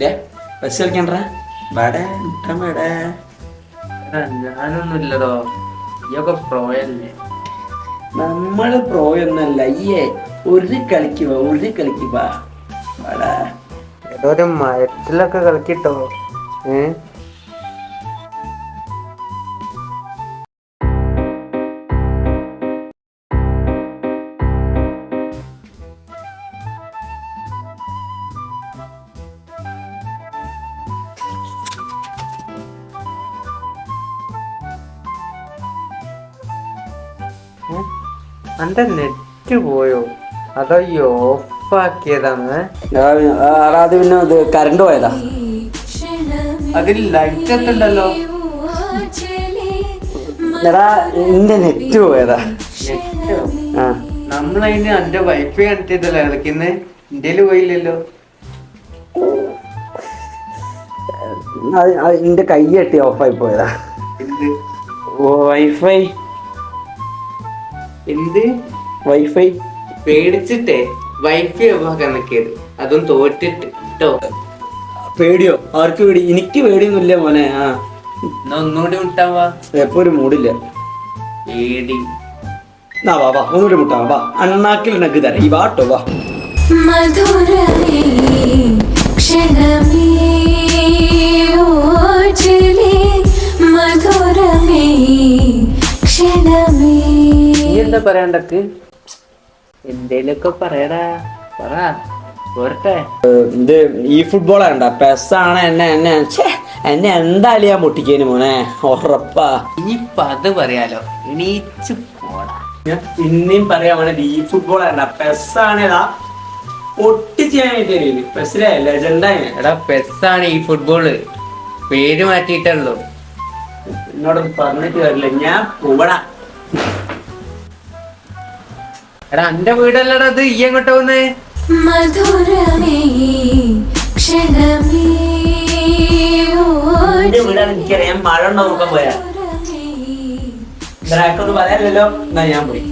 Bus കളിക്കണ്ട വേടേ മുട്ടാൻ വേടേ. ഞാനൊന്നുമില്ലടോ, ഇയൊക്കെ പ്രോയല്ലേ. നമ്മള് പ്രോയൊന്നല്ല. അയ്യേ ഒരു കളിക്കുക വേടാ. ഏതോ ഒരു മയത്തിലൊക്കെ കളിക്കിട്ടോ. അന്റെ നെറ്റ് പോയോ അതോ ഓഫ് ആക്കിയതാണ്? അത് പിന്നെ ഇത് കറണ്ട് പോയതാ. അതിൽ ലൈറ്റ് ഒക്കെ ഉണ്ടല്ലോ. എടാ എന്റെ നെറ്റ് പോയതാ. നമ്മളതിന് എന്റെ വൈഫൈ കണക്റ്റല്ലേ കളിക്കുന്നത്, ഇന്ത്യയില് പോയില്ലല്ലോ. എന്റെ കൈ കെട്ടി ഓഫായി പോയതാ. വൈഫൈ എന്ത് വൈഫൈ പേടിച്ചിട്ടേ വൈഫൈ കണക്കിയത്, അതും തോറ്റിട്ട് കേട്ടോ. പേടിയോ? ആർക്ക് പേടി? എനിക്ക് പേടിയൊന്നുമില്ല മോനെ. എന്നാ ഒന്നുകൂടി മുട്ടാവാ. എപ്പോ ഒരു മൂടില്ല. പേടി വാ ഒന്നുകൂടി മുട്ടാ. വാ അണ്ണാക്കിൽ നക്ക് തരാം. ഈ വാട്ടോ വാ. എന്താ പറയാണ്ടക്ക്? എന്തേലൊക്കെ പറയടാ, പറ പോരട്ടെ. ഇത് ഈ ഫുട്ബോൾ വേണ്ട, പെസ്സാണ്. എന്നെ എന്തായാലും ഞാൻ പൊട്ടിക്കേന് മോനെ, ഉറപ്പാ. ഇനിയിപ്പൊ അത് പറയാലോ, എണീച്ചു പോടാ. ഞാൻ പിന്നെയും പറയാ മോനെ, ഈ ഫുട്ബോൾ വേണ്ട, പെസ്സാണേതാ പൊട്ടിച്ചാൻ പെസ്സിലെ ലെജൻഡായി. എടാ പെസ്സാണ് ഈ ഫുട്ബോള്, പേര് മാറ്റിയിട്ടല്ലോ. എന്നോട് പറഞ്ഞിട്ട് വരില്ല, ഞാൻ പോടാ. എടാ എന്റെ വീടല്ലടാ ഇത്, ഈ എങ്ങോട്ടാ വന്നേ? എനിക്കറിയാം, മഴ ഉണ്ടോ നോക്കാൻ പോയാ പറയാനല്ലോ. എന്നാ ഞാൻ പോയി.